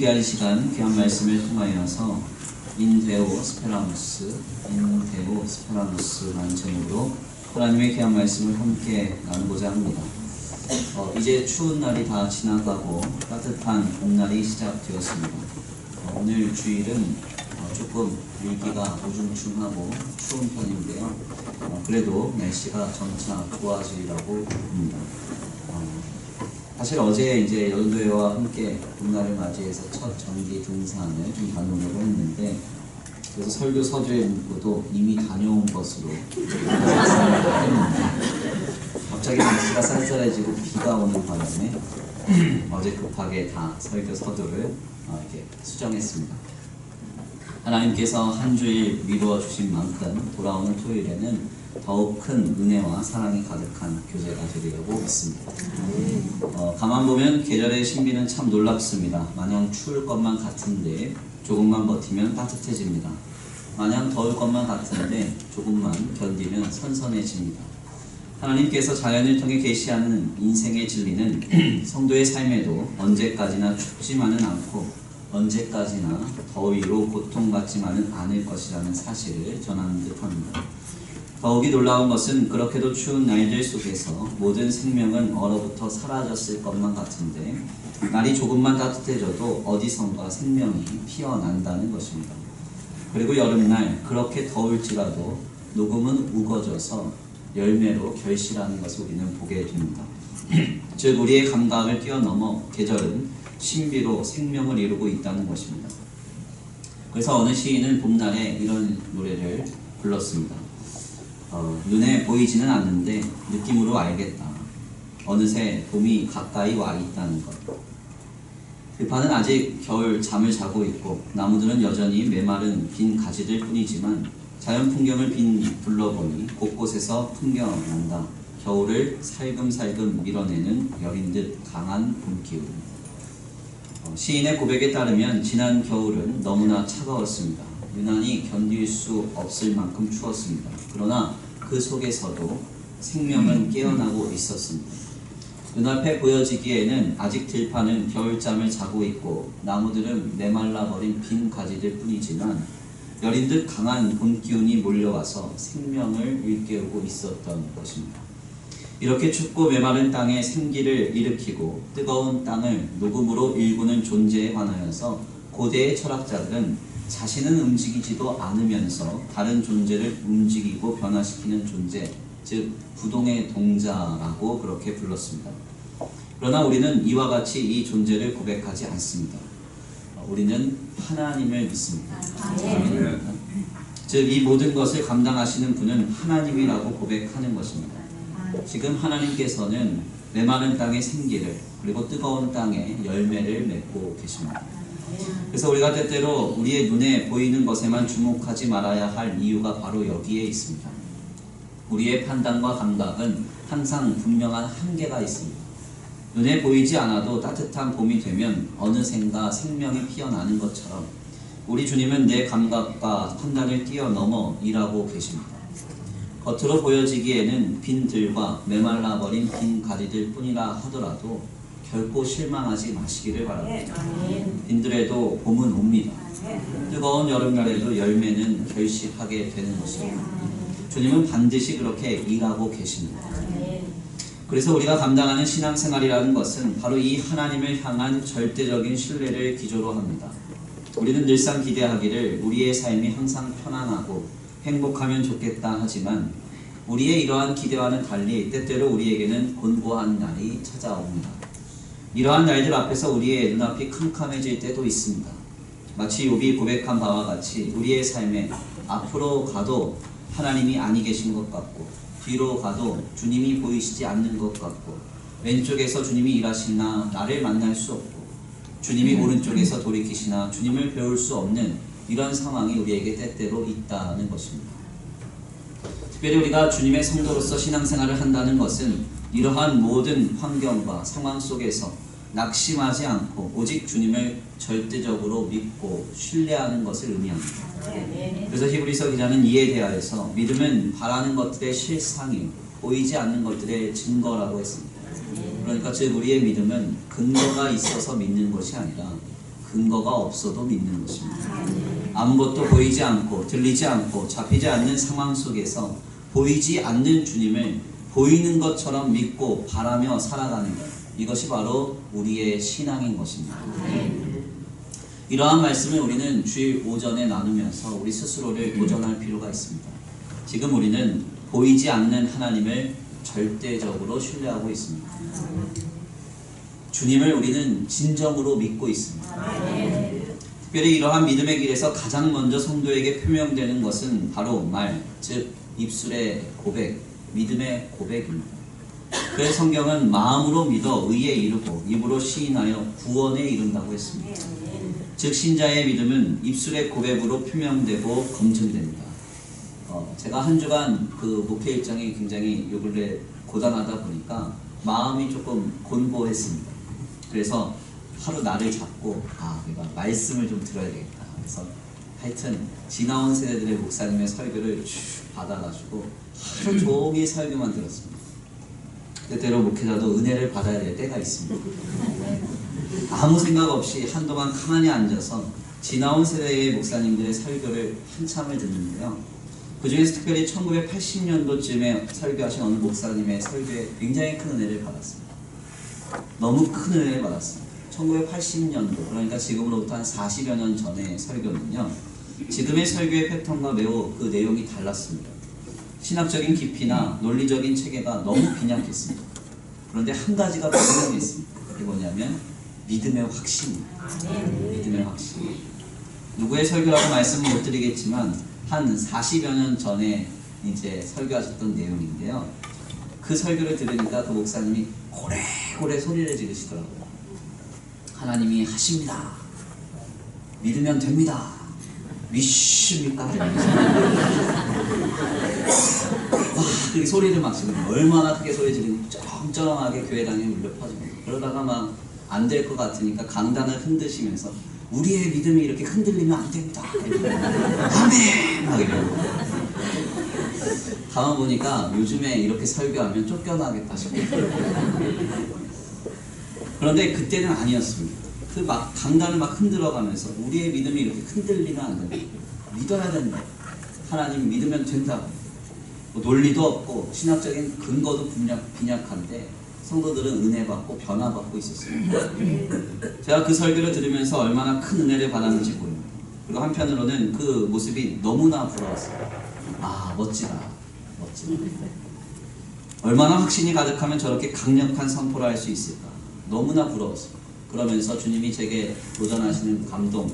귀한 시간, 귀한 말씀을 통하여서 인데오 스페라노스라는 제목으로 하나님의 귀한 말씀을 함께 나누고자 합니다. 이제 추운 날이 다 지나가고 따뜻한 봄날이 시작되었습니다. 오늘 주일은 조금 일기가 우중충하고 추운 편인데요. 그래도 날씨가 점차 좋아지리라고 봅니다. 사실 어제 이제 연도회와 함께 봄날을 맞이해서 첫 정기 등산을 좀 다녀오려고 했는데, 그래서 설교 서두에 묻고도 이미 다녀온 것으로 갑자기 날씨가 쌀쌀해지고 비가 오는 바람에 어제 급하게 다 설교 서두를 이렇게 수정했습니다. 하나님께서 한 주일 미루어 주신 만큼 돌아오는 토요일에는 더욱 큰 은혜와 사랑이 가득한 교제가 되리라고 믿습니다. 가만 보면 계절의 신비는 참 놀랍습니다. 마냥 추울 것만 같은데 조금만 버티면 따뜻해집니다. 마냥 더울 것만 같은데 조금만 견디면 선선해집니다. 하나님께서 자연을 통해 계시하는 인생의 진리는 성도의 삶에도 언제까지나 춥지만은 않고 언제까지나 더위로 고통받지만은 않을 것이라는 사실을 전하는 듯합니다. 더욱이 놀라운 것은 그렇게도 추운 날들 속에서 모든 생명은 얼어붙어 사라졌을 것만 같은데 날이 조금만 따뜻해져도 어디선가 생명이 피어난다는 것입니다. 그리고 여름날 그렇게 더울지라도 녹음은 우거져서 열매로 결실하는 것을 우리는 보게 됩니다. 즉 우리의 감각을 뛰어넘어 계절은 신비로 생명을 이루고 있다는 것입니다. 그래서 어느 시인은 봄날에 이런 노래를 불렀습니다. 눈에 보이지는 않는데 느낌으로 알겠다. 어느새 봄이 가까이 와 있다는 것. 들판은 아직 겨울 잠을 자고 있고 나무들은 여전히 메마른 빈 가지들 뿐이지만 자연 풍경을 빈 둘러보니 곳곳에서 풍겨난다. 겨울을 살금살금 밀어내는 여린 듯 강한 봄기운. 시인의 고백에 따르면 지난 겨울은 너무나 차가웠습니다. 유난히 견딜 수 없을 만큼 추웠습니다. 그러나 그 속에서도 생명은 깨어나고 있었습니다. 눈앞에 보여지기에는 아직 들판은 겨울잠을 자고 있고 나무들은 메말라버린 빈 가지들 뿐이지만 여린 듯 강한 봄 기운이 몰려와서 생명을 일깨우고 있었던 것입니다. 이렇게 춥고 메마른 땅에 생기를 일으키고 뜨거운 땅을 녹음으로 일구는 존재에 관하여서 고대의 철학자들은 자신은 움직이지도 않으면서 다른 존재를 움직이고 변화시키는 존재, 즉 부동의 동자라고 그렇게 불렀습니다. 그러나 우리는 이와 같이 이 존재를 고백하지 않습니다. 우리는 하나님을 믿습니다. 즉 이 모든 것을 감당하시는 분은 하나님이라고 고백하는 것입니다. 지금 하나님께서는 메마른 땅의 생기를 그리고 뜨거운 땅에 열매를 맺고 계십니다. 그래서 우리가 때때로 우리의 눈에 보이는 것에만 주목하지 말아야 할 이유가 바로 여기에 있습니다. 우리의 판단과 감각은 항상 분명한 한계가 있습니다. 눈에 보이지 않아도 따뜻한 봄이 되면 어느샌가 생명이 피어나는 것처럼 우리 주님은 내 감각과 판단을 뛰어넘어 일하고 계십니다. 겉으로 보여지기에는 빈 들과 메말라버린 빈 가지들 뿐이라 하더라도 결코 실망하지 마시기를 바랍니다. 빈들에도 봄은 옵니다. 뜨거운 여름날에도 열매는 결실하게 되는 것입니다. 주님은 반드시 그렇게 일하고 계십니다. 그래서 우리가 감당하는 신앙생활이라는 것은 바로 이 하나님을 향한 절대적인 신뢰를 기조로 합니다. 우리는 늘상 기대하기를 우리의 삶이 항상 편안하고 행복하면 좋겠다 하지만 우리의 이러한 기대와는 달리 때때로 우리에게는 곤고한 날이 찾아옵니다. 이러한 날들 앞에서 우리의 눈앞이 캄캄해질 때도 있습니다. 마치 욥이 고백한 바와 같이 우리의 삶에 앞으로 가도 하나님이 아니 계신 것 같고 뒤로 가도 주님이 보이시지 않는 것 같고 왼쪽에서 주님이 일하시나 나를 만날 수 없고 주님이 오른쪽에서 돌이키시나 주님을 배울 수 없는 이런 상황이 우리에게 때때로 있다는 것입니다. 특별히 우리가 주님의 성도로서 신앙생활을 한다는 것은 이러한 모든 환경과 상황 속에서 낙심하지 않고 오직 주님을 절대적으로 믿고 신뢰하는 것을 의미합니다. 그래서 히브리서 기자는 이에 대하여서 믿음은 바라는 것들의 실상이요 보이지 않는 것들의 증거라고 했습니다. 그러니까 즉 우리의 믿음은 근거가 있어서 믿는 것이 아니라 근거가 없어도 믿는 것입니다. 아무것도 보이지 않고 들리지 않고 잡히지 않는 상황 속에서 보이지 않는 주님을 보이는 것처럼 믿고 바라며 살아가는 것, 이것이 바로 우리의 신앙인 것입니다. 이러한 말씀을 우리는 주일 오전에 나누면서 우리 스스로를 도전할 필요가 있습니다. 지금 우리는 보이지 않는 하나님을 절대적으로 신뢰하고 있습니다. 주님을 우리는 진정으로 믿고 있습니다. 특별히 이러한 믿음의 길에서 가장 먼저 성도에게 표명되는 것은 바로 말, 즉 입술의 고백, 믿음의 고백입니다. 그래서 성경은 마음으로 믿어 의에 이르고 입으로 시인하여 구원에 이른다고 했습니다. 즉 신자의 믿음은 입술의 고백으로 표명되고 검증됩니다. 제가 한 주간 그 목회 일정이 굉장히 요 근래 고단하다 보니까 마음이 조금 곤고했습니다. 그래서 하루 날을 잡고 내가 말씀을 좀 들어야 되겠다. 그래서 하여튼 지나온 세대들의 목사님의 설교를 쭉 받아가지고 하루 종일 설교만 들었습니다. 때때로 목회자도 은혜를 받아야 될 때가 있습니다. 아무 생각 없이 한동안 가만히 앉아서 지나온 세대의 목사님들의 설교를 한참을 듣는데요. 그 중에서 특별히 1980년도쯤에 설교하신 어느 목사님의 설교에 굉장히 큰 은혜를 받았습니다. 너무 큰 은혜를 받았습니다. 1980년도, 그러니까 지금으로부터 한 40여 년 전의 설교는요, 지금의 설교의 패턴과 매우 그 내용이 달랐습니다. 신학적인 깊이나 논리적인 체계가 너무 빈약했습니다. 그런데 한 가지가 분명했습니다. 그게 뭐냐면 믿음의 확신입니다. 믿음의 확신. 누구의 설교라고 말씀은 못 드리겠지만 한 40여 년 전에 이제 설교하셨던 내용인데요. 그 설교를 들으니까 그 목사님이 고래고래 소리를 지르시더라고요. 하나님이 하십니다. 믿으면 됩니다. 믿습니까? 그렇게 소리를 막 지르고 얼마나 크게 소리 지르고 쩌렁쩌렁하게 교회당에 울려 퍼집니다. 그러다가 막 안 될 것 같으니까 강단을 흔드시면서 우리의 믿음이 이렇게 흔들리면 안 됩니다. 아멘! 막 이러고. 가만 보니까 요즘에 이렇게 설교하면 쫓겨나겠다 싶어요. 그런데 그때는 아니었습니다. 그 막 강단을 막 흔들어가면서 우리의 믿음이 이렇게 흔들리면 안 된다. 믿어야 된다. 하나님 믿으면 된다. 뭐 논리도 없고 신학적인 근거도 빈약한데 성도들은 은혜 받고 변화 받고 있었습니다. 제가 그 설교를 들으면서 얼마나 큰 은혜를 받았는지 보입니다. 그리고 한편으로는 그 모습이 너무나 부러웠어요. 멋지다. 얼마나 확신이 가득하면 저렇게 강력한 선포를 할 수 있을까. 너무나 부러웠어요. 그러면서 주님이 제게 도전하시는 감동,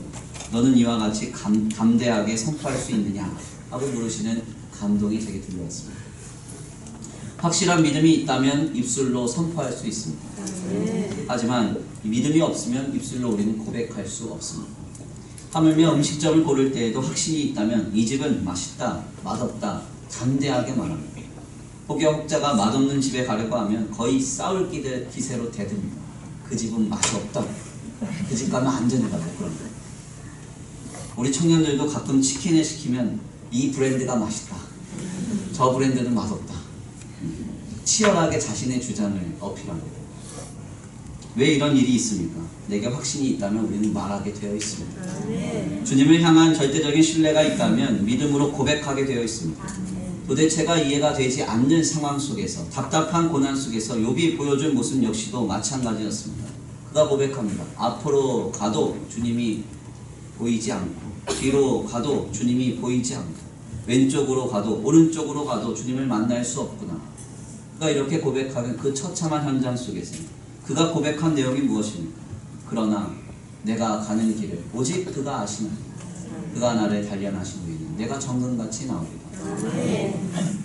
너는 이와 같이 담대하게 선포할 수 있느냐 하고 물으시는 감동이 제게 들려왔습니다. 확실한 믿음이 있다면 입술로 선포할 수 있습니다. 하지만 믿음이 없으면 입술로 우리는 고백할 수 없습니다. 하물며 음식점을 고를 때에도 확신이 있다면 이 집은 맛있다, 맛없다, 담대하게 말합니다. 혹여 혹자가 맛없는 집에 가려고 하면 거의 싸울 기세로 대듭니다. 그 집은 맛이 없다. 그 집 가면 안 된다. 그런 거. 우리 청년들도 가끔 치킨을 시키면 이 브랜드가 맛있다. 저 브랜드는 맛없다. 치열하게 자신의 주장을 어필합니다. 왜 이런 일이 있습니까? 내게 확신이 있다면 우리는 말하게 되어 있습니다. 주님을 향한 절대적인 신뢰가 있다면 믿음으로 고백하게 되어 있습니다. 도대체가 이해가 되지 않는 상황 속에서 답답한 고난 속에서 욥이 보여준 모습 역시도 마찬가지였습니다. 그가 고백합니다. 앞으로 가도 주님이 보이지 않고 뒤로 가도 주님이 보이지 않고 왼쪽으로 가도 오른쪽으로 가도 주님을 만날 수 없구나. 그가 이렇게 고백하는 그 처참한 현장 속에서 그가 고백한 내용이 무엇입니까? 그러나 내가 가는 길을 오직 그가 아시나니 그가 나를 단련하신 후에는 내가 정금같이 나오리라.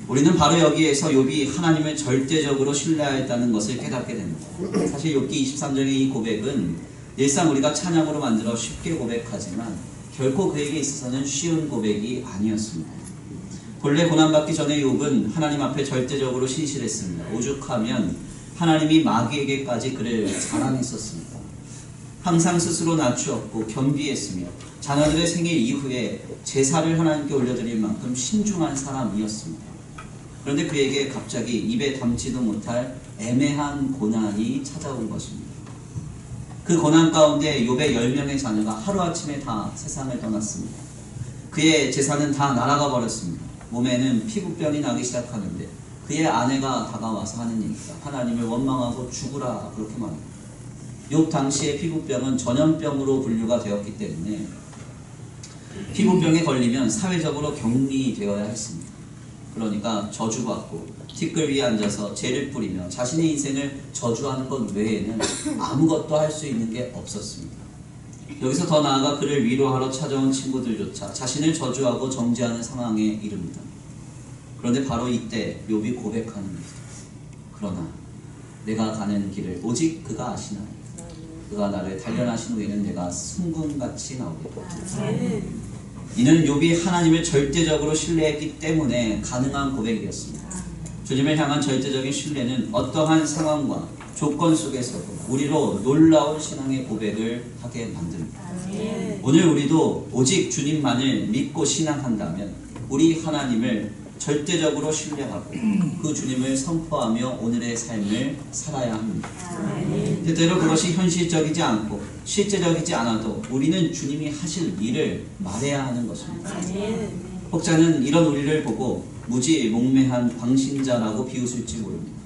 우리는 바로 여기에서 욥이 하나님을 절대적으로 신뢰하였다는 것을 깨닫게 됩니다. 사실 욥기 23장의 이 고백은 일상 우리가 찬양으로 만들어 쉽게 고백하지만 결코 그에게 있어서는 쉬운 고백이 아니었습니다. 본래 고난받기 전에 욥은 하나님 앞에 절대적으로 신실했습니다. 오죽하면 하나님이 마귀에게까지 그를 자랑했었습니다. 항상 스스로 낮추었고 겸비했으며 자녀들의 생일 이후에 제사를 하나님께 올려드릴 만큼 신중한 사람이었습니다. 그런데 그에게 갑자기 입에 담지도 못할 애매한 고난이 찾아온 것입니다. 그 고난 가운데 욥의 10명의 자녀가 하루아침에 다 세상을 떠났습니다. 그의 재산은 다 날아가 버렸습니다. 몸에는 피부병이 나기 시작하는데 그의 아내가 다가와서 하는 얘기가 하나님을 원망하고 죽으라 그렇게 말합니다. 욥 당시의 피부병은 전염병으로 분류가 되었기 때문에 피부병에 걸리면 사회적으로 격리되어야 했습니다. 그러니까 저주받고 티끌 위에 앉아서 재를 뿌리며 자신의 인생을 저주하는 것 외에는 아무것도 할 수 있는 게 없었습니다. 여기서 더 나아가 그를 위로하러 찾아온 친구들조차 자신을 저주하고 정죄하는 상황에 이릅니다. 그런데 바로 이때 욥이 고백하는 것입니다. 그러나 내가 가는 길을 오직 그가 아시나이다. 그가 나를 단련하신 후에는 내가 순금같이 나오리라. 이는 욥이 하나님을 절대적으로 신뢰했기 때문에 가능한 고백이었습니다. 주님을 향한 절대적인 신뢰는 어떠한 상황과 조건 속에서도 우리로 놀라운 신앙의 고백을 하게 만듭니다. 오늘 우리도 오직 주님만을 믿고 신앙한다면 우리 하나님을 절대적으로 신뢰하고 그 주님을 선포하며 오늘의 삶을 살아야 합니다. 때때로 그것이 현실적이지 않고 실제적이지 않아도 우리는 주님이 하실 일을 말해야 하는 것입니다. 혹자는 이런 우리를 보고 무지몽매한 광신자라고 비웃을지 모릅니다.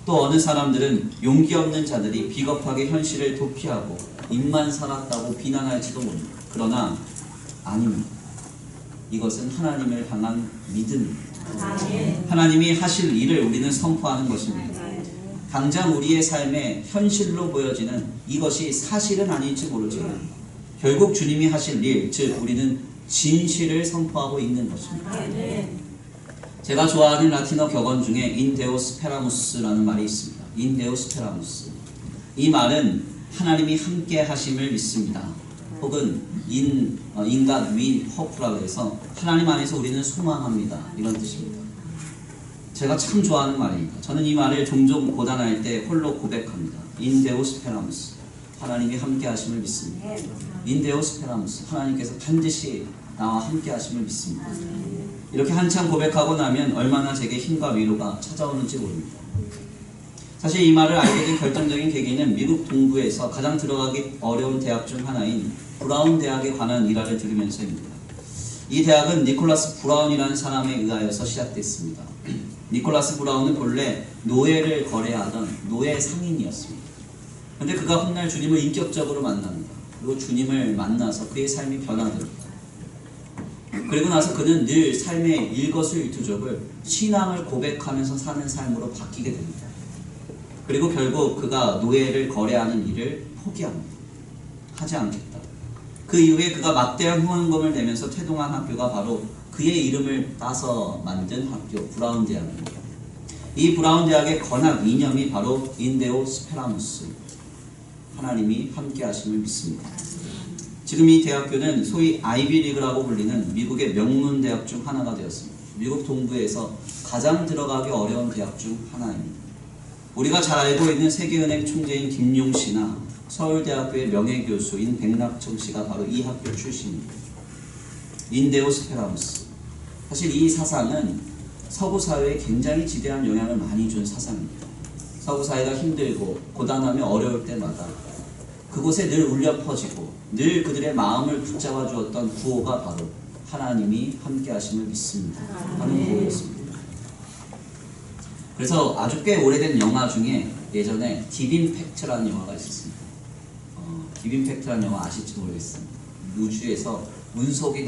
또 어느 사람들은 용기 없는 자들이 비겁하게 현실을 도피하고 입만 살았다고 비난할지도 모릅니다. 그러나 아닙니다. 이것은 하나님을 향한 믿음입니다. 하나님이 하실 일을 우리는 선포하는 것입니다. 당장 우리의 삶에 현실로 보여지는 이것이 사실은 아닐지 모르지만 결국 주님이 하실 일, 즉 우리는 진실을 선포하고 있는 것입니다. 제가 좋아하는 라틴어 격언 중에 인데오 스페라무스라는 말이 있습니다. 인데오 스페라무스. 이 말은 하나님이 함께 하심을 믿습니다. 혹은 인간 윈 호프라고 해서 하나님 안에서 우리는 소망합니다. 이런 뜻입니다. 제가 참 좋아하는 말입니다. 저는 이 말을 종종 고단할 때 홀로 고백합니다. 인데오 스페라무스. 하나님이 함께 하심을 믿습니다. 인데오 스페라무스. 하나님께서 반드시 나와 함께 하심을 믿습니다. 이렇게 한참 고백하고 나면 얼마나 제게 힘과 위로가 찾아오는지 모릅니다. 사실 이 말을 알게 된 결정적인 계기는 미국 동부에서 가장 들어가기 어려운 대학 중 하나인 브라운 대학에 관한 일화를 들으면서입니다. 이 대학은 니콜라스 브라운이라는 사람에 의하여서 시작됐습니다. 니콜라스 브라운은 본래 노예를 거래하던 노예 상인이었습니다. 그런데 그가 훗날 주님을 인격적으로 만납니다. 그리고 주님을 만나서 그의 삶이 변화됩니다. 그리고 나서 그는 늘 삶의 일거수일투족을 신앙을 고백하면서 사는 삶으로 바뀌게 됩니다. 그리고 결국 그가 노예를 거래하는 일을 포기합니다. 하지 않겠다. 그 이후에 그가 막대한 후원금을 내면서 태동한 학교가 바로 그의 이름을 따서 만든 학교 브라운 대학입니다. 이 브라운 대학의 건학 이념이 바로 인데오 스페라무스, 하나님이 함께 하심을 믿습니다. 지금 이 대학교는 소위 아이비리그라고 불리는 미국의 명문 대학 중 하나가 되었습니다. 미국 동부에서 가장 들어가기 어려운 대학 중 하나입니다. 우리가 잘 알고 있는 세계은행 총재인 김용 씨나 서울대학교의 명예교수인 백낙청 씨가 바로 이 학교 출신입니다. 인데오 스페라무스. 사실 이 사상은 서구 사회에 굉장히 지대한 영향을 많이 준 사상입니다. 서구 사회가 힘들고 고단하며 어려울 때마다 그곳에 늘 울려 퍼지고 늘 그들의 마음을 붙잡아 주었던 구호가 바로 하나님이 함께 하심을 믿습니다 하는 구호였습니다. 그래서 아주 꽤 오래된 영화 중에 예전에 딥임팩트라는 영화가 있었습니다. 딥임팩트라는 영화 아실지 모르겠습니다. 우주에서 운석이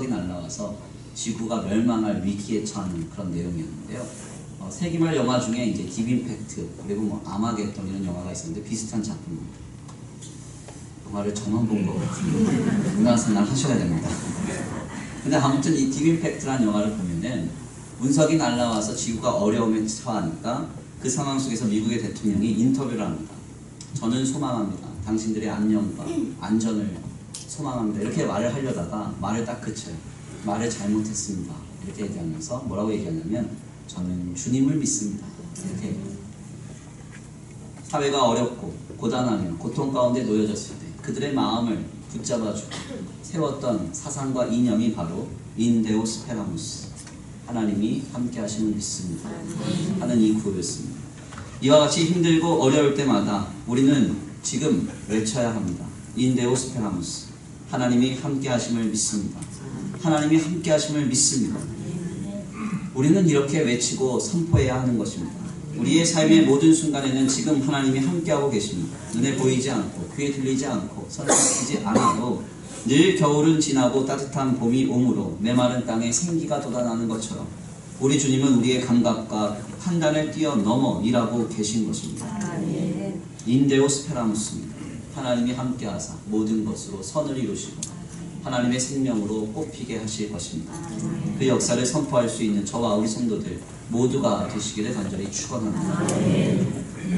날아와서 지구가 멸망할 위기에 처하는 그런 내용이었는데요. 세기말 영화 중에 이제 딥임팩트 그리고 뭐 아마겟돈 이런 영화가 있었는데 비슷한 작품입니다. 영화를 저만 본 것 같은데 문화생활 하셔야 됩니다. 근데 아무튼 이 딥임팩트라는 영화를 보면은 운석이 날아와서 지구가 어려움에 처하니까 그 상황 속에서 미국의 대통령이 인터뷰를 합니다. 저는 소망합니다. 당신들의 안녕과 안전을 소망합니다. 이렇게 말을 하려다가 말을 딱 그쳐요. 말을 잘못했습니다. 이렇게 얘기하면서 뭐라고 얘기하냐면 저는 주님을 믿습니다. 이렇게 얘기합니다. 사회가 어렵고 고단하며 고통 가운데 놓여졌을 때 그들의 마음을 붙잡아주고 세웠던 사상과 이념이 바로 인데오 스페라무스, 하나님이 함께 하심을 믿습니다 하는 이 구호였습니다. 이와 같이 힘들고 어려울 때마다 우리는 지금 외쳐야 합니다. 인데오 스페라무스. 하나님이 함께 하심을 믿습니다. 하나님이 함께 하심을 믿습니다. 우리는 이렇게 외치고 선포해야 하는 것입니다. 우리의 삶의 모든 순간에는 지금 하나님이 함께하고 계십니다. 눈에 보이지 않고 귀에 들리지 않고 설득되지 않아도 늘 겨울은 지나고 따뜻한 봄이 오므로 메마른 땅에 생기가 돋아나는 것처럼 우리 주님은 우리의 감각과 판단을 뛰어넘어 일하고 계신 것입니다. 인데오 스페라무스입니다. 하나님이 함께하사 모든 것으로 선을 이루시고 하나님의 생명으로 꽃피게 하실 것입니다. 그 역사를 선포할 수 있는 저와 우리 성도들 모두가 되시기를 간절히 축원합니다.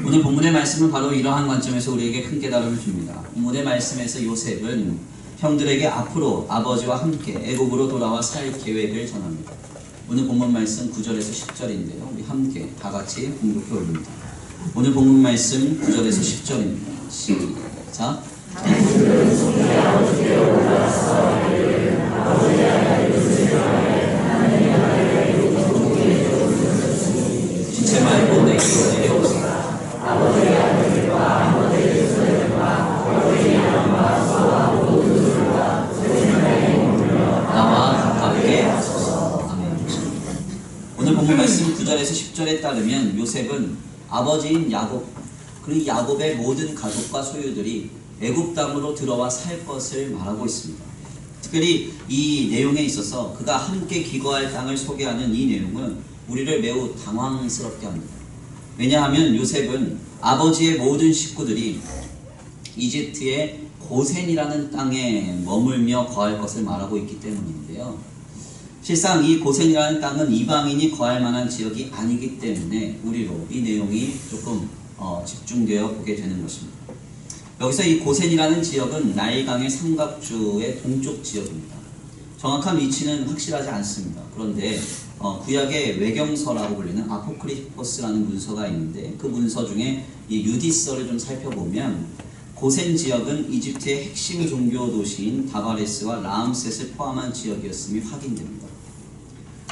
오늘 본문의 말씀은 바로 이러한 관점에서 우리에게 큰 깨달음을 줍니다. 본문의 말씀에서 요셉은 형들에게 앞으로 아버지와 함께 애국으로 돌아와 살 계획을 전합니다. 오늘 본문 말씀 9절에서 10절인데요. 우리 함께 다 같이 공독해 올립니다. 오늘 본문 말씀 9절에서 10절입니다. 시작. 지체 말고 내게 이르옵소서. 나와 가깝게 하소서. 아멘. 오늘 본문 말씀 9절에서 10절에 따르면 요셉은 아버지인 야곱 그리고 야곱의 모든 가족과 소유들이 애굽 땅으로 들어와 살 것을 말하고 있습니다. 특별히 이 내용에 있어서 그가 함께 기거할 땅을 소개하는 이 내용은 우리를 매우 당황스럽게 합니다. 왜냐하면 요셉은 아버지의 모든 식구들이 이집트의 고센이라는 땅에 머물며 거할 것을 말하고 있기 때문인데요. 실상 이 고센이라는 땅은 이방인이 거할 만한 지역이 아니기 때문에 우리로 이 내용이 조금 집중되어 보게 되는 것입니다. 여기서 이 고센이라는 지역은 나일강의 삼각주의 동쪽 지역입니다. 정확한 위치는 확실하지 않습니다. 그런데 구약의 외경서라고 불리는 아포크리포스라는 문서가 있는데 그 문서 중에 이 유디서를 좀 살펴보면 고센 지역은 이집트의 핵심 종교 도시인 다바레스와 라암셋을 포함한 지역이었음이 확인됩니다.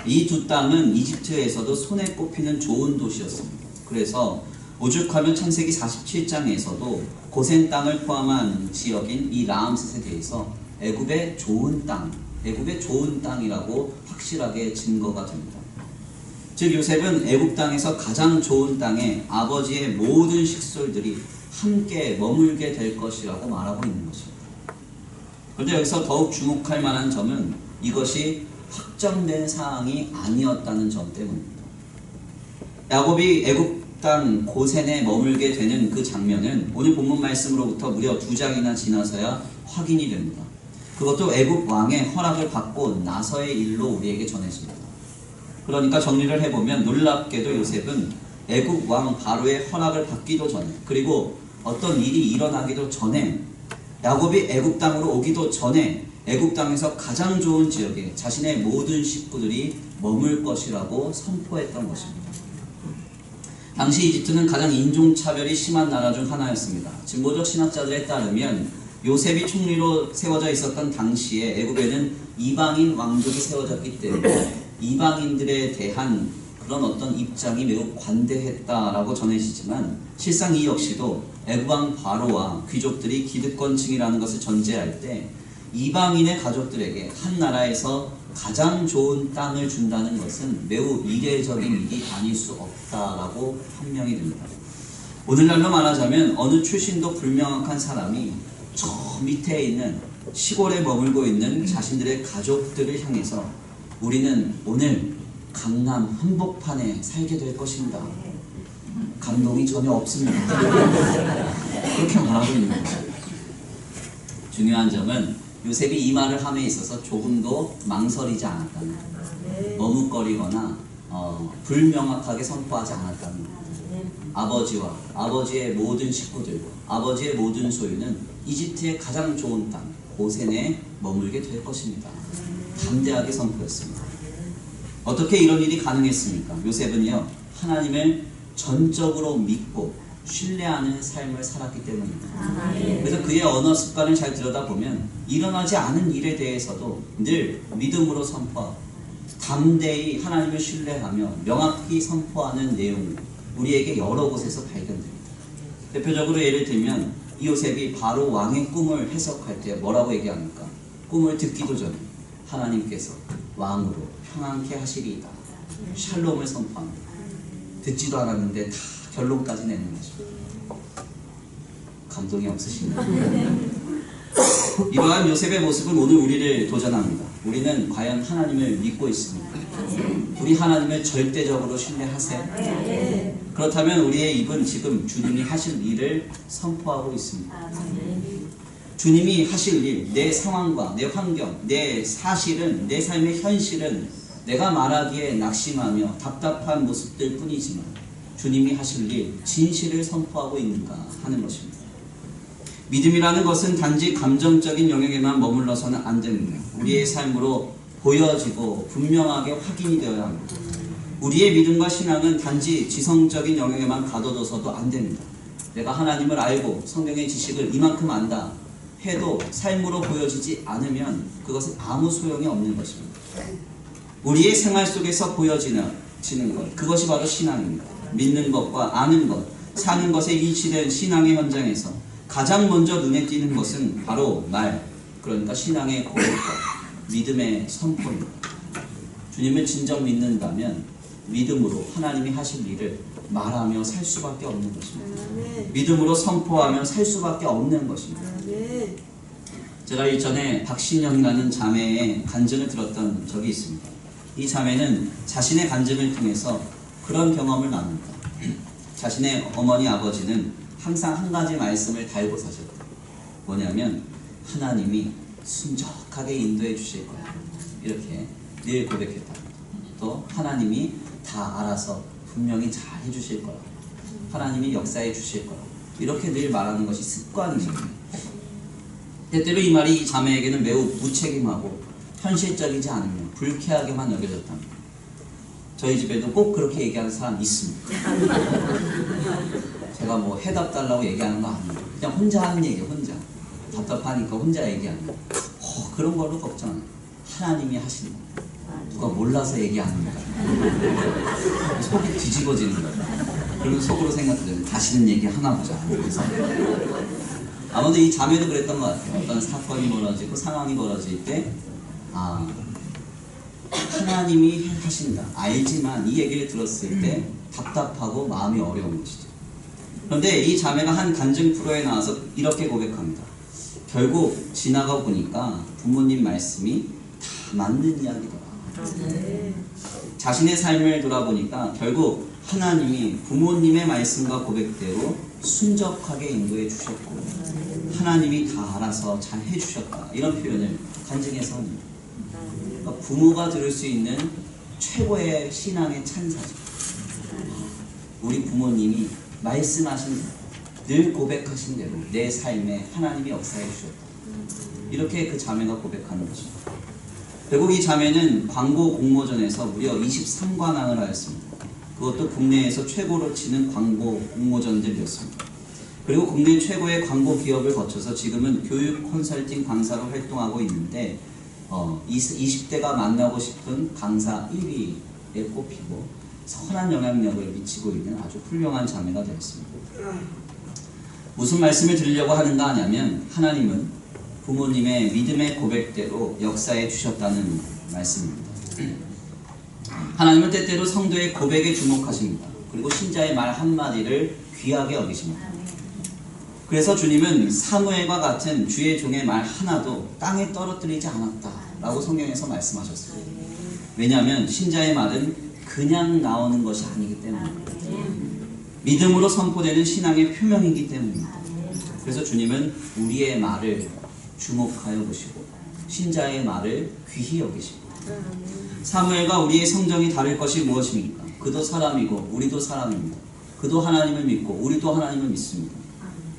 이 두 땅은 이집트에서도 손에 꼽히는 좋은 도시였습니다. 그래서 오죽하면 창세기 47장에서도 고센 땅을 포함한 지역인 이 라암셋에 대해서 애굽의 좋은 땅이라고 확실하게 증거가 됩니다. 즉 요셉은 애굽 땅에서 가장 좋은 땅에 아버지의 모든 식솔들이 함께 머물게 될 것이라고 말하고 있는 것입니다. 그런데 여기서 더욱 주목할 만한 점은 이것이 확정된 사항이 아니었다는 점 때문입니다. 야곱이 애굽 땅 고센에 머물게 되는 그 장면은 오늘 본문 말씀으로부터 무려 2장이나 지나서야 확인이 됩니다. 그것도 애굽 왕의 허락을 받고 나서의 일로 우리에게 전해집니다. 그러니까 정리를 해보면 놀랍게도 요셉은 애굽 왕 바로의 허락을 받기도 전에 그리고 어떤 일이 일어나기도 전에 야곱이 애굽 땅으로 오기도 전에 애굽 땅에서 가장 좋은 지역에 자신의 모든 식구들이 머물 것이라고 선포했던 것입니다. 당시 이집트는 가장 인종차별이 심한 나라 중 하나였습니다. 진보적 신학자들에 따르면 요셉이 총리로 세워져 있었던 당시에 애굽에는 이방인 왕족이 세워졌기 때문에 이방인들에 대한 그런 어떤 입장이 매우 관대했다라고 전해지지만 실상 이 역시도 애굽 왕 바로와 귀족들이 기득권층이라는 것을 전제할 때 이방인의 가족들에게 한 나라에서 가장 좋은 땅을 준다는 것은 매우 이례적인 일이 아닐 수 없다라고 판명이 됩니다. 오늘날로 말하자면 어느 출신도 불명확한 사람이 저 밑에 있는 시골에 머물고 있는 자신들의 가족들을 향해서 우리는 오늘 강남 한복판에 살게 될 것입니다. 감동이 전혀 없습니다. 그렇게 말하고 있는 거죠. 중요한 점은 요셉이 이 말을 함에 있어서 조금도 망설이지 않았다는 것, 머뭇거리거나 불명확하게 선포하지 않았다는 것. 아버지와 아버지의 모든 식구들과 아버지의 모든 소유는 이집트의 가장 좋은 땅 고센에 머물게 될 것입니다. 담대하게 선포했습니다. 어떻게 이런 일이 가능했습니까? 요셉은요 하나님을 전적으로 믿고 신뢰하는 삶을 살았기 때문입니다. 그래서 그의 언어 습관을 잘 들여다보면 일어나지 않은 일에 대해서도 늘 믿음으로 선포하고 담대히 하나님을 신뢰하며 명확히 선포하는 내용이 우리에게 여러 곳에서 발견됩니다. 대표적으로 예를 들면 이 요셉이 바로 왕의 꿈을 해석할 때 뭐라고 얘기합니까? 꿈을 듣기도 전에 하나님께서 왕으로 평안케 하시리이다. 샬롬을 선포합니다. 듣지도 않았는데 다 결론까지 내는 것입니다. 감동이 없으신가요? 이러한 요셉의 모습은 오늘 우리를 도전합니다. 우리는 과연 하나님을 믿고 있습니까? 우리 하나님을 절대적으로 신뢰하세요? 그렇다면 우리의 입은 지금 주님이 하실 일을 선포하고 있습니다. 주님이 하실 일, 내 상황과 내 환경, 내 사실은, 내 삶의 현실은 내가 말하기에 낙심하며 답답한 모습들 뿐이지만 주님이 하실 일, 진실을 선포하고 있는가 하는 것입니다. 믿음이라는 것은 단지 감정적인 영역에만 머물러서는 안 됩니다. 우리의 삶으로 보여지고 분명하게 확인이 되어야 합니다. 우리의 믿음과 신앙은 단지 지성적인 영역에만 가둬둬서도 안 됩니다. 내가 하나님을 알고 성경의 지식을 이만큼 안다 해도 삶으로 보여지지 않으면 그것은 아무 소용이 없는 것입니다. 우리의 생활 속에서 보여지는 것, 그것이 바로 신앙입니다. 믿는 것과 아는 것, 사는 것에 일치된 신앙의 현장에서 가장 먼저 눈에 띄는 것은 바로 말, 그러니까 신앙의 고백과 믿음의 선포입니다. 주님을 진정 믿는다면 믿음으로 하나님이 하실 일을 말하며 살 수밖에 없는 것입니다. 믿음으로 선포하며 살 수밖에 없는 것입니다. 제가 일전에 박신영이라는 자매의 간증을 들었던 적이 있습니다. 이 자매는 자신의 간증을 통해서 그런 경험을 나눕니다. 자신의 어머니 아버지는 항상 한 가지 말씀을 달고 사셨다. 뭐냐면 하나님이 순적하게 인도해 주실 거야. 이렇게 늘 고백했다. 또 하나님이 다 알아서 분명히 잘 해주실 거라. 하나님이 역사해 주실 거라. 이렇게 늘 말하는 것이 습관입니다. 때때로 이 말이 이 자매에게는 매우 무책임하고 현실적이지 않으며 불쾌하게만 여겨졌답니다. 저희 집에도 꼭 그렇게 얘기하는 사람이 있습니다. 제가 뭐 해답 달라고 얘기하는 거 아니에요. 그냥 혼자 하는 얘기예요. 혼자. 답답하니까 혼자 얘기하는 거. 그런 걸로 걱정 안 해요. 하나님이 하시는 거. 누가 몰라서 얘기하는 거야. 속이 뒤집어지는 거야. 그리고 속으로 생각해요. 다시는 얘기 하나 보자. 그래서 아무래도 이 자매도 그랬던 것 같아요. 어떤 사건이 벌어지고 상황이 벌어질 때 하나님이 하신다. 알지만 이 얘기를 들었을 때 답답하고 마음이 어려운 것이죠. 그런데 이 자매가 한 간증 프로에 나와서 이렇게 고백합니다. 결국 지나가 보니까 부모님 말씀이 다 맞는 이야기더라. 자신의 삶을 돌아보니까 결국 하나님이 부모님의 말씀과 고백대로 순적하게 인도해 주셨고 하나님이 다 알아서 잘 해주셨다. 이런 표현을 간증해서 합니다. 그러니까 부모가 들을 수 있는 최고의 신앙의 찬사죠. 우리 부모님이 말씀하신 늘 고백하신 대로 내 삶에 하나님이 역사해 주셨다. 이렇게 그 자매가 고백하는 것입니다. 결국 이 자매는 광고 공모전에서 무려 23관왕을 하였습니다. 그것도 국내에서 최고로 치는 광고 공모전들이었습니다. 그리고 국내 최고의 광고 기업을 거쳐서 지금은 교육 컨설팅 강사로 활동하고 있는데 20대가 만나고 싶은 강사 1위에 꼽히고 선한 영향력을 미치고 있는 아주 훌륭한 자매가 되었습니다. 무슨 말씀을 드리려고 하는가 하냐면 하나님은 부모님의 믿음의 고백대로 역사해 주셨다는 말씀입니다. 하나님은 때때로 성도의 고백에 주목하십니다. 그리고 신자의 말 한마디를 귀하게 여기십니다. 그래서 주님은 사무엘과 같은 주의 종의 말 하나도 땅에 떨어뜨리지 않았다 라고 성경에서 말씀하셨습니다. 왜냐하면 신자의 말은 그냥 나오는 것이 아니기 때문입니다. 믿음으로 선포되는 신앙의 표명이기 때문입니다. 그래서 주님은 우리의 말을 주목하여 보시고 신자의 말을 귀히 여기시고 사무엘과 우리의 성정이 다를 것이 무엇입니까? 그도 사람이고 우리도 사람입니다. 그도 하나님을 믿고 우리도 하나님을 믿습니다.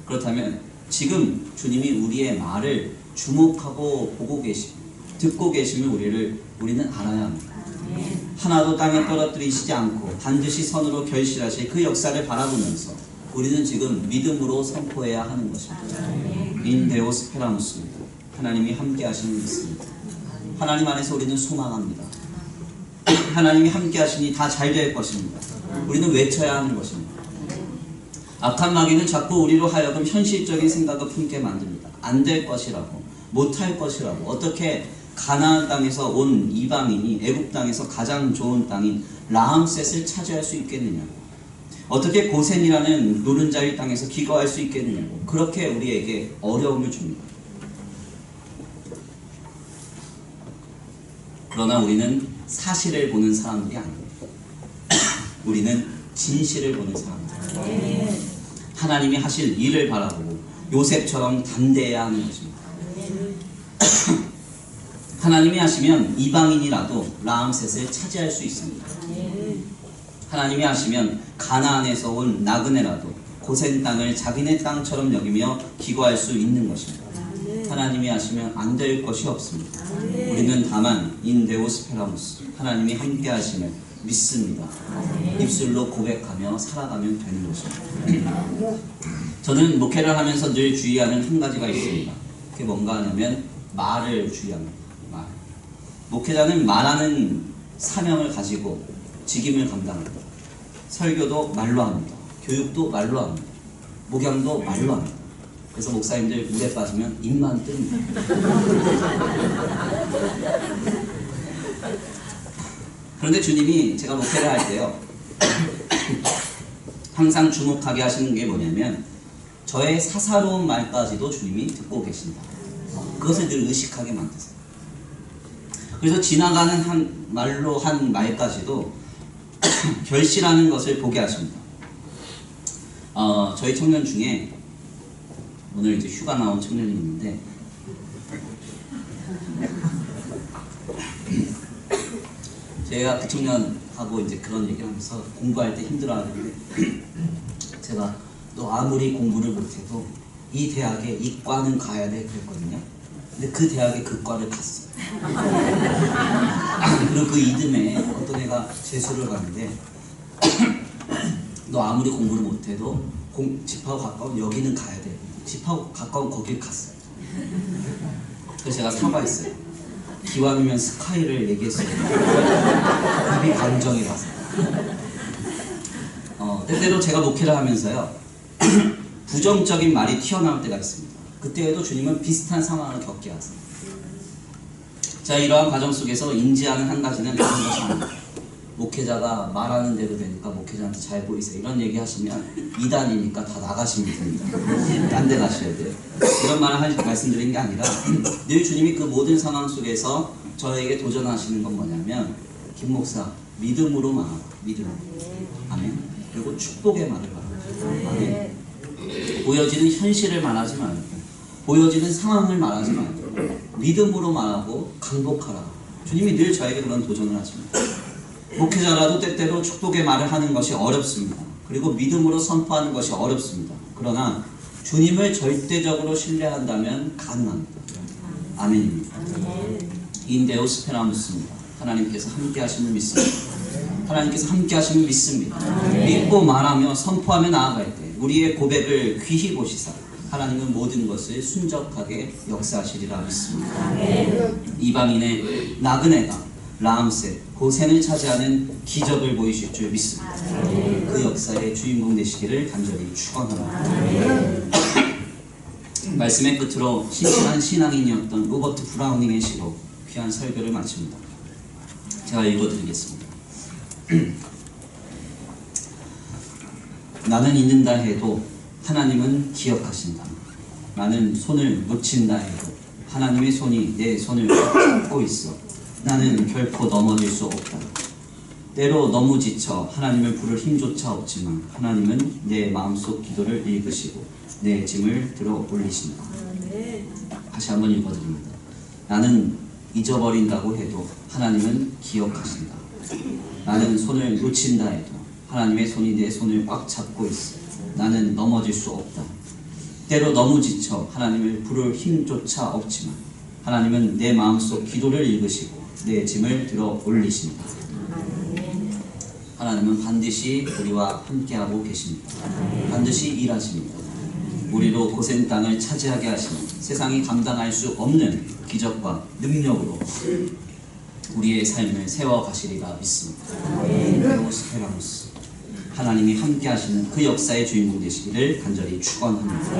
그렇다면 지금 주님이 우리의 말을 주목하고 보고 계시고 듣고 계심을 우리는 알아야 합니다. 하나도 땅에 떨어뜨리시지 않고 반드시 선으로 결실하실 그 역사를 바라보면서 우리는 지금 믿음으로 선포해야 하는 것입니다. 인데오 스페라노스입니다. 하나님이 함께 하시는 것입니다. 하나님 안에서 우리는 소망합니다. 하나님이 함께 하시니 다 잘 될 것입니다. 우리는 외쳐야 하는 것입니다. 악한 마귀는 자꾸 우리로 하여금 현실적인 생각을 품게 만듭니다. 안 될 것이라고, 못할 것이라고. 어떻게 가나안 땅에서 온 이방인이 애굽 땅에서 가장 좋은 땅인 라암셋을 차지할 수 있겠느냐고. 어떻게 고센이라는 노른자의 땅에서 기거할 수 있겠느냐고. 그렇게 우리에게 어려움을 줍니다. 그러나 우리는 사실을 보는 사람들이 아닙니다. 우리는 진실을 보는 사람들. 하나님이 하실 일을 바라보고 요셉처럼 담대해야 하는 것입니다. 하나님이 하시면 이방인이라도 라암셋을 차지할 수 있습니다. 하나님이 하시면 가나안에서 온 나그네라도 고센 땅을 자기네 땅처럼 여기며 기거할 수 있는 것입니다. 하나님이 하시면 안 될 것이 없습니다. 우리는 다만 인데오스페라무스, 하나님이 함께 하심을 믿습니다. 입술로 고백하며 살아가면 되는 것입니다. 저는 목회를 하면서 늘 주의하는 한 가지가 있습니다. 그게 뭔가 하냐면 말을 주의합니다. 말. 목회자는 말하는 사명을 가지고 직임을 감당합니다. 설교도 말로 합니다. 교육도 말로 합니다. 목양도 말로 합니다. 그래서 목사님들 물에 빠지면 입만 뜹니다. 그런데 주님이 제가 목회를 할 때요 항상 주목하게 하시는 게 뭐냐면 저의 사사로운 말까지도 주님이 듣고 계신다. 그것을 늘 의식하게 만드세요. 그래서 지나가는 한 말로 한 말까지도 결실하는 것을 보게 하십니다. 저희 청년 중에 오늘 이제 휴가 나온 청년이 있는데 제가 그 청년하고 이제 그런 얘기를 하면서 공부할 때 힘들어하는데 제가 너 아무리 공부를 못해도 이 대학에 이과는 가야 돼 그랬거든요. 근데 그 대학에 그 과를 갔어요. 그리고 그 이듬해 어떤 애가 재수를 가는데 너 아무리 공부를 못해도 집하고 가까운 여기는 가야 돼. 집하고 가까운 거길 갔어요. 그래서 제가 사과했어요. 기왕이면 스카이를 얘기했어요. 입이 감정이라서. 때때로 제가 목회를 하면서요 부정적인 말이 튀어나올 때가 있습니다. 그때에도 주님은 비슷한 상황을 겪게 하세요. 자, 이러한 과정 속에서 인지하는 한 가지는 그런 것이 아닙니다. 목회자가 말하는 대로 되니까 목회자한테 잘 보이세요. 이런 얘기 하시면 이단이니까 다 나가시면 됩니다. 딴 데 가셔야 돼요. 이런 말을 말씀드린 게 아니라 늘 주님이 그 모든 상황 속에서 저에게 도전하시는 건 뭐냐면 김 목사 믿음으로 말하라. 믿음으로. 아멘. 그리고 축복의 말을 말하라. 아멘. 보여지는 현실을 말하지 말고 보여지는 상황을 말하지 말고 믿음으로 말하고 강복하라. 주님이 늘 저에게 그런 도전을 하십니다. 목회자라도 때때로 축복의 말을 하는 것이 어렵습니다. 그리고 믿음으로 선포하는 것이 어렵습니다. 그러나 주님을 절대적으로 신뢰한다면 가능합니다. 아멘입니다. 인데오스페라무스입니다. 하나님께서 함께 하심을 믿습니다. 하나님께서 함께 하심을 믿습니다. 믿고 말하며 선포하며 나아갈 때 우리의 고백을 귀히 보시사 하나님은 모든 것을 순적하게 역사하시리라 믿습니다. 이방인의 나그네가 라암셋, 고센을 차지하는 기적을 보이실 줄 믿습니다. 그 역사의 주인공 되시기를 간절히 축원합니다. 말씀의 끝으로 신실한 신앙인이었던 로버트 브라우닝의 시로 귀한 설교를 마칩니다. 제가 읽어드리겠습니다. 나는 잊는다 해도 하나님은 기억하신다. 나는 손을 놓친다 해도 하나님의 손이 내 손을 잡고 있어. 나는 결코 넘어질 수 없다. 때로 너무 지쳐 하나님을 부를 힘조차 없지만 하나님은 내 마음속 기도를 읽으시고 내 짐을 들어 올리신다. 다시 한번 읽어드립니다. 나는 잊어버린다고 해도 하나님은 기억하신다. 나는 손을 놓친다 해도 하나님의 손이 내 손을 꽉 잡고 있어. 나는 넘어질 수 없다. 때로 너무 지쳐 하나님을 부를 힘조차 없지만 하나님은 내 마음속 기도를 읽으시고 내 짐을 들어 올리신다. 하나님은 반드시 우리와 함께하고 계십니다. 반드시 일하십니다. 우리로 고센 땅을 차지하게 하시는 세상이 감당할 수 없는 기적과 능력으로 우리의 삶을 세워가시리라 믿습니다. 하나님이 함께 하시는 그 역사의 주인공 되시기를 간절히 축원합니다.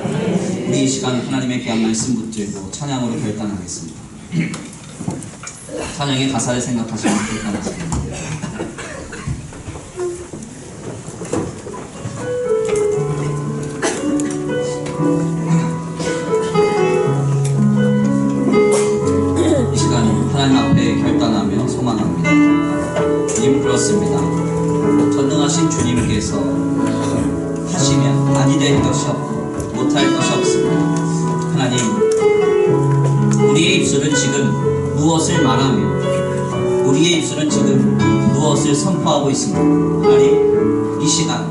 우리 이 시간 하나님의 귀한 말씀 붙들고 찬양으로 결단하겠습니다. 찬양의 가사를 생각하시면 결단하십니다. 이 시간 하나님 앞에 결단하며 소망합니다. 주님, 그렇습니다. 전능하신 주님께서 하시면 아니 될 것이 없고 못할 것이 없습니다. 하나님, 우리의 입술은 지금 무엇을 말하며 우리의 입술은 지금 무엇을 선포하고 있습니다. 하나님, 이 시간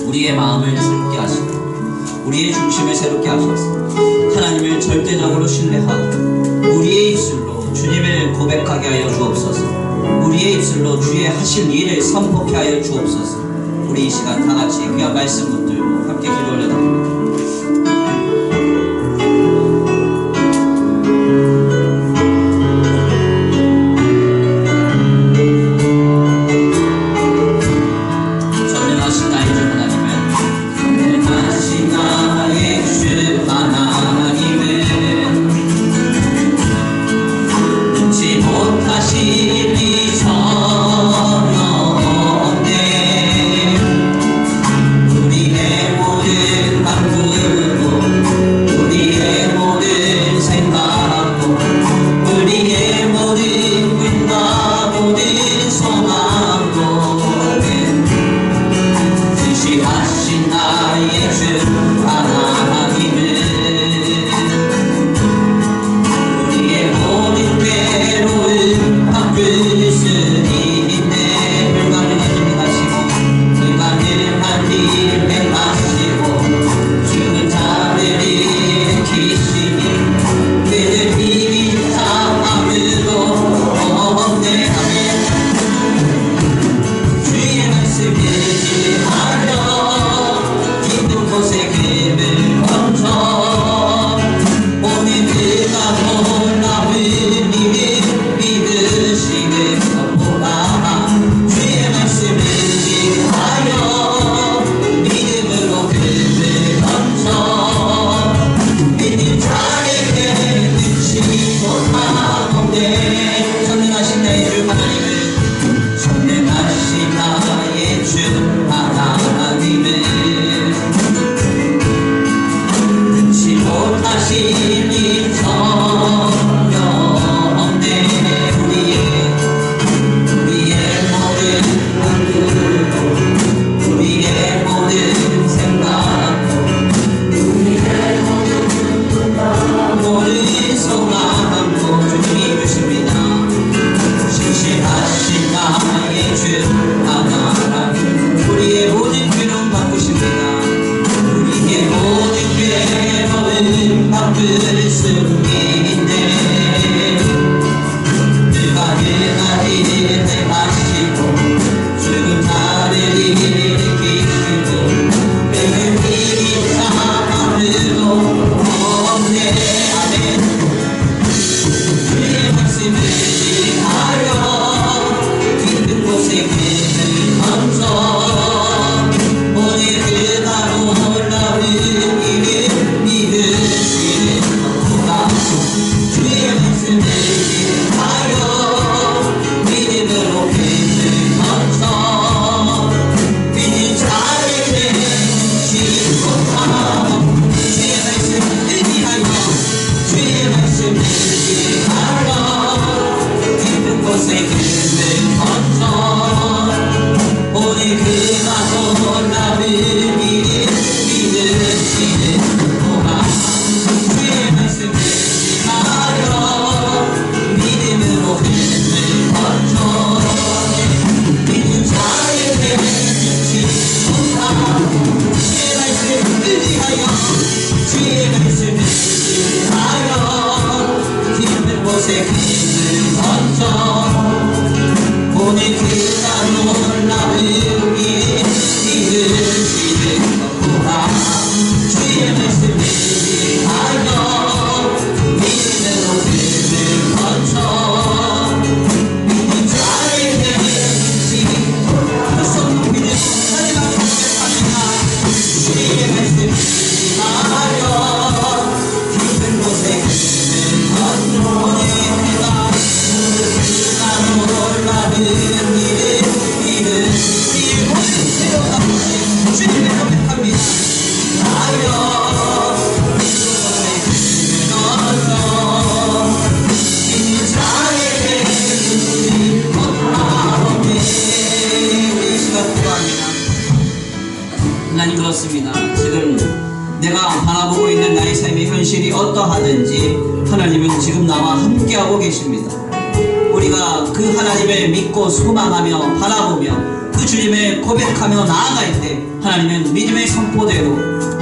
우리의 마음을 새롭게 하시고 우리의 중심을 새롭게 하셔서 하나님을 절대적으로 신뢰하고 우리의 입술로 주님을 고백하게 하여 주옵소서. 우리의 입술로 주의 하실 일을 선포케 하여 주옵소서. 우리 이 시간 다같이 귀한 말씀 붙들고 함께 기도 올려드립니다. 그렇습니다. 지금 내가 바라보고 있는 나의 삶의 현실이 어떠하든지 하나님은 지금 나와 함께하고 계십니다. 우리가 그 하나님을 믿고 소망하며 바라보며 그 주님을 고백하며 나아갈 때 하나님은 믿음의 선포대로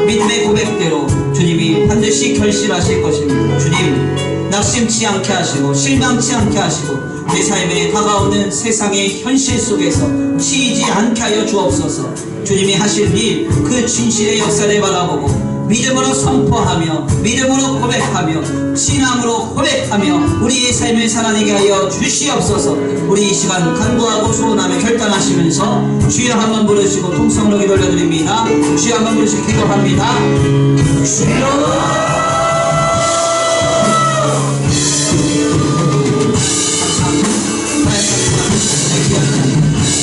믿음의 고백대로 주님이 반드시 결실하실 것입니다. 주님 낙심치 않게 하시고 실망치 않게 하시고 내 삶에 다가오는 세상의 현실 속에서 치이지 않게 하여 주옵소서. 주님이 하실 일 그 진실의 역사를 바라보고 믿음으로 선포하며 믿음으로 고백하며 신앙으로 고백하며 우리의 삶을 살아내게 하여 주시옵소서. 우리 이 시간 간구하고 소원하며 결단하시면서 주여 한번 부르시고 통성으로 기도 올려드립니다. 주여 한번 부르시고 기도합니다. 주여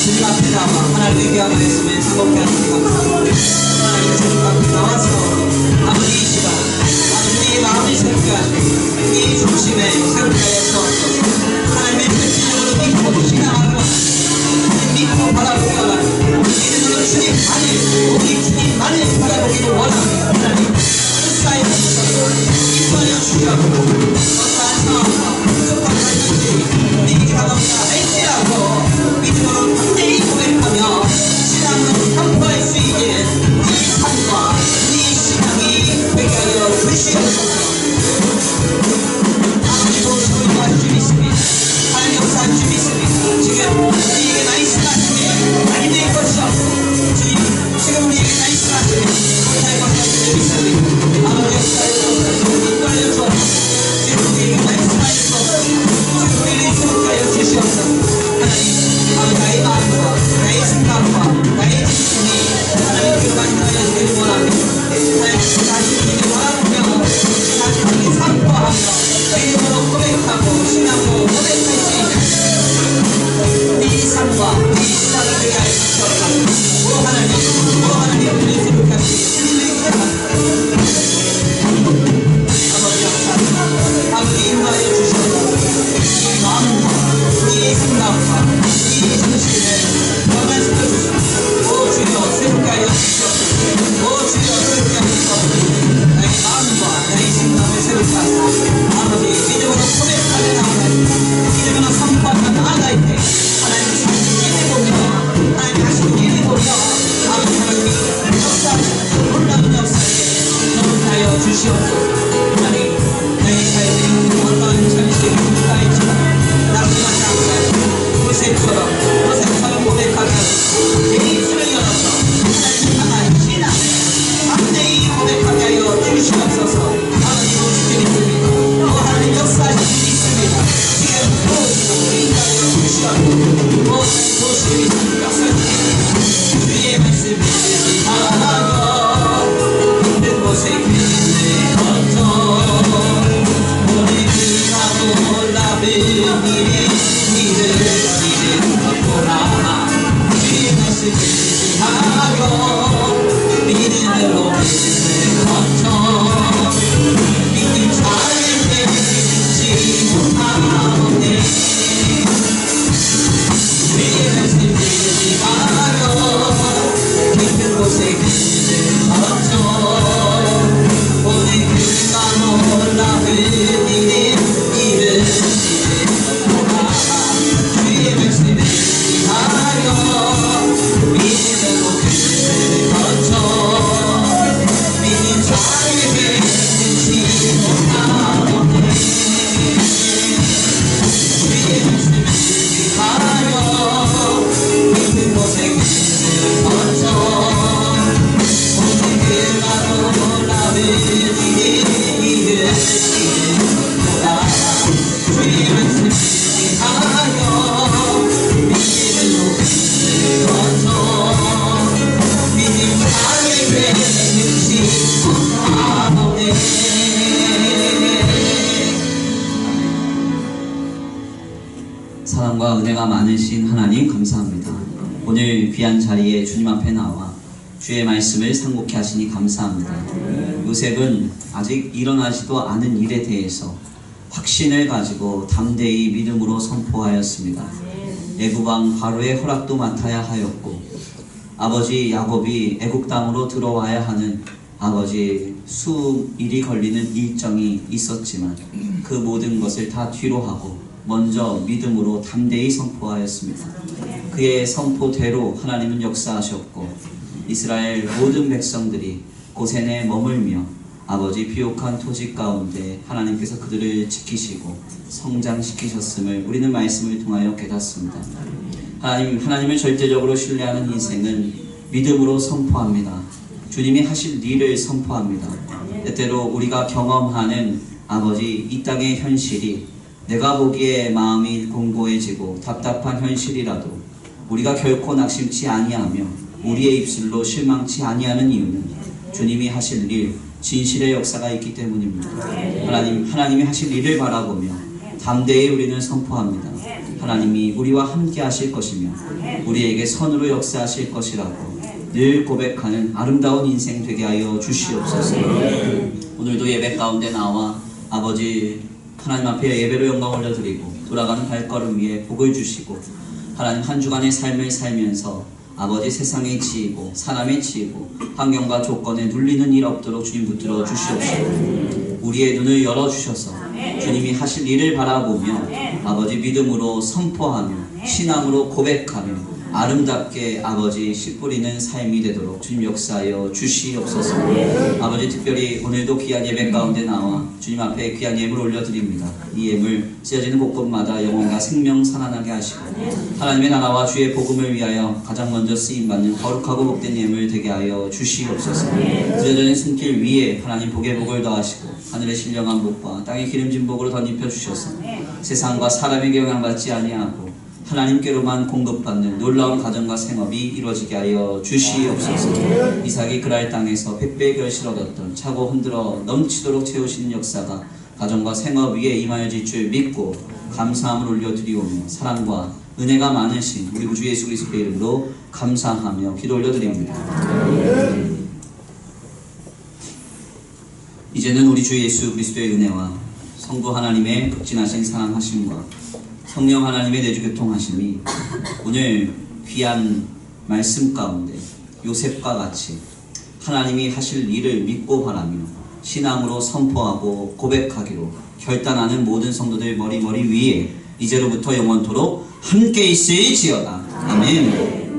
주님 앞에 나와 하나님의 귀한 말씀을 상고케 하시니 감사합니다. 하나님 주님 앞에 나와서 아버지 이 시간 우리의 마음을 새롭게 하시고 우리의 중심에 새롭게 하여 주옵소서. 하나님의 전진적으로 믿고 신앙하고 믿고 바라보기 원합니다. 믿음으로 주님만을 오직 주님만을 바라보기를 원합니다. 하나님 끝까지 인도하여 주시옵소서. 어떠한 상황과 부족한 관계들이 우리에게 다가온다 할지라도 믿음으로 담대히 고백하며 신앙으로 선포할 수 있는 우리의 삶과 우리의 신앙이 되게 하여 주시옵소서. 아버지도 저희가 주 믿습니다. 하나님 역사할 주 믿습니다. 지금 우리에게 말씀하시니 아니 될 것이 없고 주님 지금 우리에게 말씀하시니 못할 것이 없을 줄 믿습니다. 아버지 역사할 수 없어 인도하여 주옵소서. 지금 우리에게 말씀하여 주옵소서. 지금 우리를 주옵하여 주시옵소서. 하나님 나의 마음과 나의 생각과 나의 진심이 하나님께 만나야 되길 원합니다. 하나님 자신을 바라보며 자신을 선포하며 믿음으로 고백하고 신앙으로 고백할 수 있는 이 삶과 이 신앙이 되게 하여 주시옵소서. 오 하나님 우리를 새롭게 하시기 주님을 기도합니다. 아버지 감사합니다. 아버지 인도하여 주시옵소서. 이 마음과 우리의 생각과 우리의 정신을 변화시켜 주시옵소서. 오 주여 새롭게 하여 주시옵소서. 오 주여 새롭게 하여 주시옵소서. 나의 마음과 나의 생각을 새롭게 하소서. 아버지 믿음으로 고백하며 나아갈 때 믿음으로 선포하며 나아갈 때 하나님 자신을 일해보며 하나님 자신을 일해보며 아버지 하나님이 역사하시는 놀라운 역사에 넘어가여 주시옵소서. 하나님 나의 삶에 어떠한 현실이 불가했지만 낙심하지 않게 하시고 요셉처럼 고백하게 하시고 내 입술을 열어서 하나님 향한 신앙을 담대히 고백하게 하여 주시옵소서. 아버지 오직 믿습니다. 또 하나님 역사하실 수 있습니다. 지금 도우시고 인도하여 주시옵소서. 모든 도우시고 믿습니다. 역사하실 수 있습니다. 주의 말씀을 하여 힘든 곳에 그를 걷어 오늘 그가 놀라운 일이 주의 말씀을 하여 믿음으로 믿음을 거쳐 믿음 자를 내리지 못하오네. 주의 말씀을 하여 힘든 곳에 그를 거쳐 오늘 그가 놀라운 일이 주의 말씀을 하여 믿음으로 그를 거쳐 믿음 자를 내리지 못하오네. 주의 말씀을 하여 믿는 곳에 그를 거쳐 오늘 그가 놀라운 일이 이르시리로다. 주의 말씀을 하여 믿음으로 그를 거쳐 믿음 자를 내리지 못하오네. 사랑과 은혜가 많으신 하나님 감사합니다. 오늘 귀한 자리에 주님 앞에 나와 주의 말씀을 상고케 하시니 감사합니다. 요셉은 아직 일어나지도 않은 일에 대해서 확신을 가지고 담대히 믿음으로 선포하였습니다. 애굽왕 바로의 허락도 맡아야 하였고 아버지 야곱이 애국 땅으로 들어와야 하는 아버지 수일이 걸리는 일정이 있었지만 그 모든 것을 다 뒤로 하고 먼저 믿음으로 담대히 선포하였습니다. 그의 선포대로 하나님은 역사하셨고 이스라엘 모든 백성들이 고센에 머물며 아버지 비옥한 토지 가운데 하나님께서 그들을 지키시고 성장시키셨음을 우리는 말씀을 통하여 깨닫습니다. 하나님을 절대적으로 신뢰하는 인생은 믿음으로 선포합니다. 주님이 하실 일을 선포합니다. 때때로 우리가 경험하는 아버지 이 땅의 현실이 내가 보기에 마음이 공고해지고 답답한 현실이라도 우리가 결코 낙심치 아니하며 우리의 입술로 실망치 아니하는 이유는 주님이 하실 일, 진실의 역사가 있기 때문입니다. 하나님이 하실 일을 바라보며 담대히 우리는 선포합니다. 하나님이 우리와 함께 하실 것이며 우리에게 선으로 역사하실 것이라고 늘 고백하는 아름다운 인생 되게 하여 주시옵소서. 오늘도 예배 가운데 나와 아버지 하나님 앞에 예배로 영광 올려드리고 돌아가는 발걸음 위에 복을 주시고 하나님 한 주간의 삶을 살면서 아버지 세상에 치이고 사람에 치이고 환경과 조건에 눌리는 일 없도록 주님 붙들어 주시옵소서. 우리의 눈을 열어주셔서 주님이 하실 일을 바라보며 아버지 믿음으로 선포하며 신앙으로 고백하며 아름답게 아버지 씨 뿌리는 삶이 되도록 주님 역사하여 주시옵소서. 아버지 특별히 오늘도 귀한 예배 가운데 나와 주님 앞에 귀한 예물 올려드립니다. 이 예물 쓰여지는 곳곳마다 영혼과 생명 살아나게 하시고 하나님의 나라와 주의 복음을 위하여 가장 먼저 쓰임받는 거룩하고 복된 예물 되게 하여 주시옵소서. 드려지는 손길 위에 하나님 복의 복을 더하시고 하늘의 신령한 복과 땅의 기름진 복으로 덧입혀 주셔서 세상과 사람에게 영향받지 아니하고 하나님께로만 공급받는 놀라운 가정과 생업이 이루어지게 하여 주시옵소서. 이삭이 그랄 땅에서 백배의 결실 얻었던 차고 흔들어 넘치도록 채우시는 역사가 가정과 생업 위에 임하여질 줄 믿고 감사함을 올려드리오며 사랑과 은혜가 많으신 우리 구주 예수 그리스도의 이름으로 감사하며 기도 올려드립니다. 이제는 우리 주 예수 그리스도의 은혜와 성부 하나님의 극진하신 사랑하심과 성령 하나님의 내주 교통하심이 오늘 귀한 말씀 가운데 요셉과 같이 하나님이 하실 일을 믿고 바라며 신앙으로 선포하고 고백하기로 결단하는 모든 성도들 머리 위에 이제로부터 영원토록 함께 있을지어다. 아멘.